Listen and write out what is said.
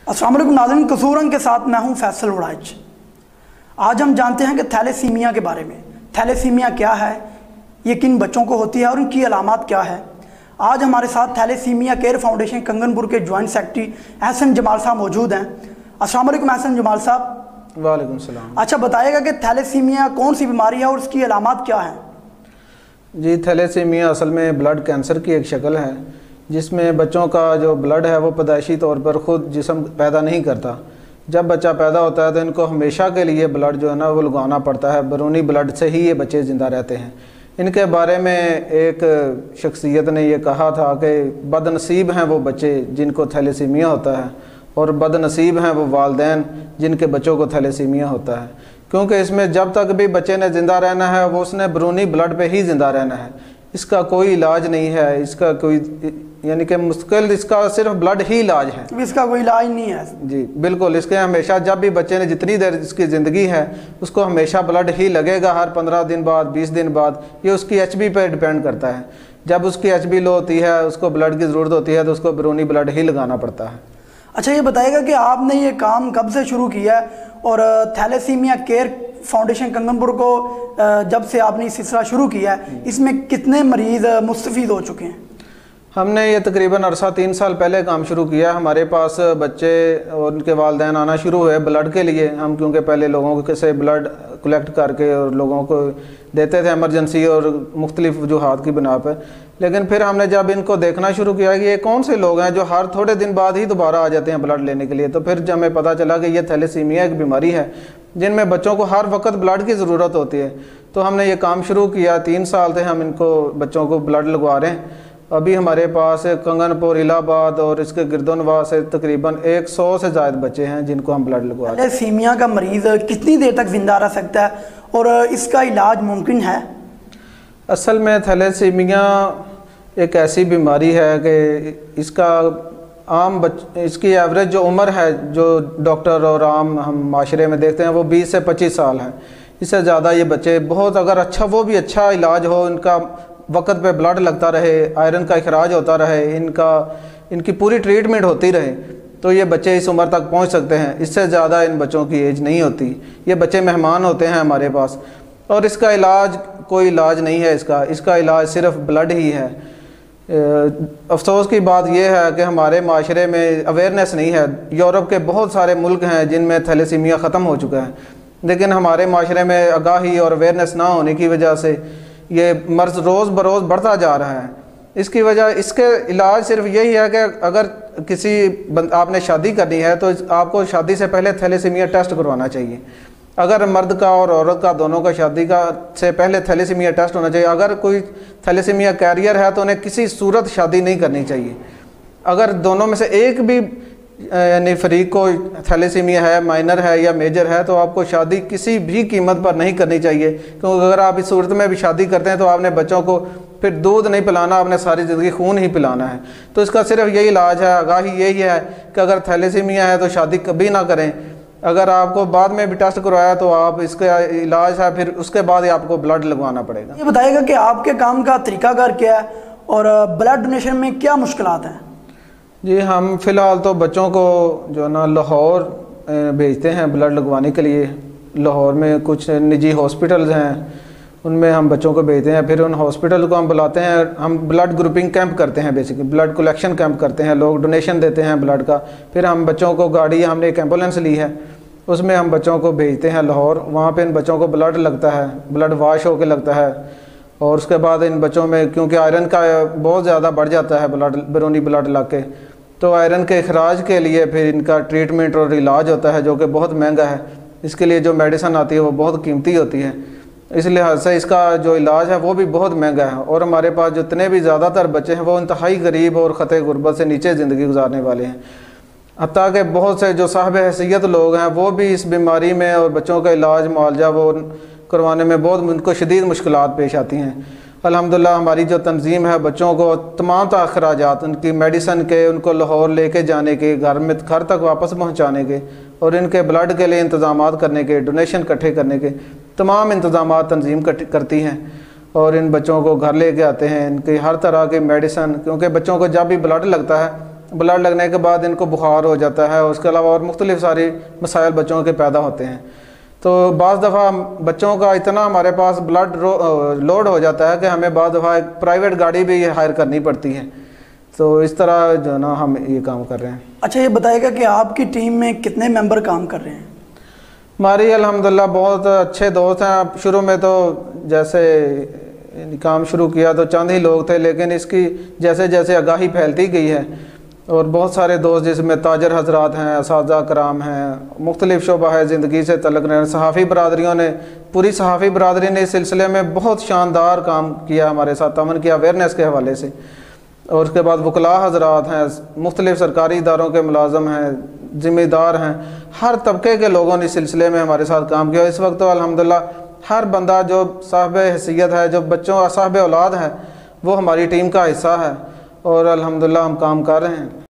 अस्सलाम वालेकुम नाज़रीन, कसूरन के साथ मैं हूं फैसल उड़ाइच। आज हम जानते हैं कि थैलेसीमिया के बारे में। थैलेसीमिया क्या है, ये किन बच्चों को होती है और इनकी अलामात क्या है। आज हमारे साथ थैलेसीमिया केयर फाउंडेशन कंगनपुर के जॉइंट सेक्रेटरी एहसन जमाल साहब मौजूद हैं। अस्सलाम वालेकुम एहसन जमाल साहब। वालेकुम सलाम। अच्छा, बताइएगा कि थैलेसीमिया कौन सी बीमारी है और उसकी अलामात क्या हैं। जी, थैलेसीमिया असल में ब्लड कैंसर की एक शक्ल है जिसमें बच्चों का जो ब्लड है वो पैदाइशी तौर पर ख़ुद जिस्म पैदा नहीं करता। जब बच्चा पैदा होता है तो इनको हमेशा के लिए ब्लड जो है ना वो लगाना पड़ता है। बैरूनी ब्लड से ही ये बच्चे ज़िंदा रहते हैं। इनके बारे में एक शख्सियत ने ये कहा था कि बदनसीब हैं वो बच्चे जिनको थैलेसीमिया होता है और बदनसीब हैं वो वालिदैन जिनके बच्चों को थैलेसीमिया होता है, क्योंकि इसमें जब तक भी बच्चे ने ज़िंदा रहना है वो उसने बैरूनी ब्लड पे ही ज़िंदा रहना है। इसका कोई इलाज नहीं है, इसका कोई यानी कि मुश्किल, इसका सिर्फ ब्लड ही इलाज है, इसका कोई इलाज नहीं है। जी बिल्कुल। इसके हमेशा जब भी बच्चे ने जितनी देर इसकी ज़िंदगी है उसको हमेशा ब्लड ही लगेगा। हर 15 दिन बाद, 20 दिन बाद, ये उसकी HB पे डिपेंड करता है। जब उसकी HB लो होती है, उसको ब्लड की ज़रूरत होती है तो उसको बैरूनी ब्लड ही लगाना पड़ता है। अच्छा, ये बताइएगा कि आपने ये काम कब से शुरू किया है और थैलेसीमिया केयर फाउंडेशन कंगनपुर को जब से आपने ये सिलसिला शुरू किया है इसमें कितने मरीज़ मुस्तफ़ीद हो चुके हैं। हमने ये तकरीबन अरसा 3 साल पहले काम शुरू किया। हमारे पास बच्चे और उनके वालिदैन आना शुरू हुए ब्लड के लिए। हम क्योंकि पहले लोगों से ब्लड कलेक्ट करके और लोगों को देते थे एमरजेंसी और मुख्तलिफ वजूहात की बिना पर, लेकिन फिर हमने जब इनको देखना शुरू किया कि ये कौन से लोग हैं जो हर थोड़े दिन बाद ही दोबारा आ जाते हैं ब्लड लेने के लिए, तो फिर हमें पता चला कि ये थैलेसीमिया एक बीमारी है जिनमें बच्चों को हर वक्त ब्लड की ज़रूरत होती है। तो हमने ये काम शुरू किया। 3 साल से हम इनको बच्चों को ब्लड लगवा रहे हैं। अभी हमारे पास कंगनपुर, इलाहाबाद और इसके गिरदोनवा से तकरीबन 100 से ज़्यादा बच्चे हैं जिनको हम ब्लड लगवा रहे हैं। थैलेसीमिया का मरीज़ कितनी देर तक ज़िंदा रह सकता है और इसका इलाज मुमकिन है। असल में थैलेसीमिया एक ऐसी बीमारी है कि इसका इसकी एवरेज जो उम्र है जो डॉक्टर और आम हम माशरे में देखते हैं वो 20 से 25 साल है। इससे ज़्यादा ये बच्चे बहुत, अगर अच्छा वो भी अच्छा इलाज हो, इनका वक्त पे ब्लड लगता रहे, आयरन का इखराज होता रहे, इनकी पूरी ट्रीटमेंट होती रहे, तो ये बच्चे इस उम्र तक पहुंच सकते हैं। इससे ज़्यादा इन बच्चों की एज नहीं होती। ये बच्चे मेहमान होते हैं हमारे पास और इसका इलाज कोई इलाज नहीं है। इसका इलाज सिर्फ ब्लड ही है। अफसोस की बात यह है कि हमारे माशरे में अवेयरनेस नहीं है। यूरोप के बहुत सारे मुल्क हैं जिनमें थैलेसीमिया ख़त्म हो चुका है, लेकिन हमारे माशरे में आगाही और अवेयरनेस ना होने की वजह से ये मर्ज़ रोज़ बरोज़ बढ़ता जा रहा है। इसकी वजह, इसके इलाज सिर्फ यही है कि अगर आपने शादी करनी है तो आपको शादी से पहले थैलेसीमिया टेस्ट करवाना चाहिए। अगर मर्द का और औरत का दोनों का शादी का से पहले थैलेसीमिया टेस्ट होना चाहिए। अगर कोई थैलेसीमिया कैरियर है तो उन्हें किसी सूरत शादी नहीं करनी चाहिए। अगर दोनों में से एक भी यानी फरीक को थैलेसीमिया है, माइनर है या मेजर है, तो आपको शादी किसी भी कीमत पर नहीं करनी चाहिए, क्योंकि अगर आप इस सूरत में भी शादी करते हैं तो आपने बच्चों को फिर दूध नहीं पिलाना, आपने सारी ज़िंदगी खून ही पिलाना है। तो इसका सिर्फ यही इलाज है, आगाही यही है कि अगर थैलेसीमिया है तो शादी कभी ना करें। अगर आपको बाद में भी टेस्ट करवाया तो आप इसका इलाज है, फिर उसके बाद ही आपको ब्लड लगवाना पड़ेगा। ये बताइएगा कि आपके काम का तरीकाकार क्या है और ब्लड डोनेशन में क्या मुश्किलात हैं। जी, हम फ़िलहाल तो बच्चों को जो ना लाहौर भेजते हैं ब्लड लगवाने के लिए। लाहौर में कुछ निजी हॉस्पिटल्स हैं, उनमें हम बच्चों को भेजते हैं। फिर उन हॉस्पिटल को हम बुलाते हैं, हम ब्लड ग्रुपिंग कैंप करते हैं, बेसिकली ब्लड कलेक्शन कैंप करते हैं। लोग डोनेशन देते हैं ब्लड का। फिर हम बच्चों को गाड़ी, हमने एक एम्बुलेंस ली है, उसमें हम बच्चों को भेजते हैं लाहौर। वहाँ पे इन बच्चों को ब्लड लगता है, ब्लड वाश होकर लगता है और उसके बाद इन बच्चों में क्योंकि आयरन का बहुत ज़्यादा बढ़ जाता है ब्लड, बैरूनी ब्लड लग के, तो आयरन के इखराज के लिए फिर इनका ट्रीटमेंट और इलाज होता है जो कि बहुत महंगा है। इसके लिए जो मेडिसिन आती है वो बहुत कीमती होती है, इस लिहाज से इसका जो इलाज है वो भी बहुत महंगा है। और हमारे पास जितने भी ज़्यादातर बच्चे हैं वो इंतहाई गरीब और ख़ते गुर्बत से नीचे ज़िंदगी गुजारने वाले हैं। हत्ता कि बहुत से जो साहब हैसियत लोग हैं वो भी इस बीमारी में और बच्चों का इलाज मुआवजा वो करवाने में बहुत उनको शदीद मुश्किलात पेश आती हैं। अल्हम्दुलिल्लाह हमारी जो तंजीम है बच्चों को तमाम अखराजात, उनकी मेडिसन के, उनको लाहौर लेके जाने के, घर तक वापस पहुँचाने के और इनके ब्लड के लिए इंतज़ाम करने के, डोनेशन इकट्ठे करने के तमाम इंतज़ाम तंजीम करती हैं और इन बच्चों को घर लेके आते हैं। इनकी हर तरह की मेडिसन, क्योंकि बच्चों को जब भी ब्लड लगता है بلڈ لگنے کے بعد ان کو بخار ہو جاتا ہے، اس کے علاوہ اور مختلف ساری مسائل بچوں کے پیدا ہوتے ہیں۔ تو بعض دفعہ بچوں کا اتنا ہمارے پاس بلڈ لوڈ ہو جاتا ہے کہ ہمیں بعض دفعہ ایک پرائیویٹ گاڑی بھی ہائر کرنی پڑتی ہے۔ تو اس طرح جو ہے نا ہم یہ کام کر رہے ہیں۔ اچھا یہ بتائے گا کہ آپ کی ٹیم میں کتنے ممبر کام کر رہے ہیں؟ ہماری الحمدللہ بہت اچھے دوست ہیں۔ شروع میں تو جیسے کام شروع کیا تو چند ہی لوگ تھے، لیکن اس کی جیسے جیسے آگاہی پھیلتی گئی ہے اور بہت سارے دوست جس میں تاجر حضرات ہیں، اساتذہ کرام ہیں، مختلف شعبہ ہے زندگی سے تعلق رہے ہیں، صحافی برادریوں نے، پوری صحافی برادری نے اس سلسلے میں بہت شاندار کام کیا ہمارے ساتھ تعاون کیا اویئرنیس کے حوالے سے۔ اور اس کے بعد وکلاء حضرات ہیں، مختلف سرکاری اداروں کے ملازم ہیں، ذمہ دار ہیں، ہر طبقے کے لوگوں نے اس سلسلے میں ہمارے ساتھ کام کیا۔ اس وقت تو الحمدللہ ہر بندہ جو صاحب حیثیت ہے، جو بچوں صاحب اولاد ہے، وہ ہماری ٹیم کا حصہ ہے اور الحمدللہ ہم کام کر رہے ہیں۔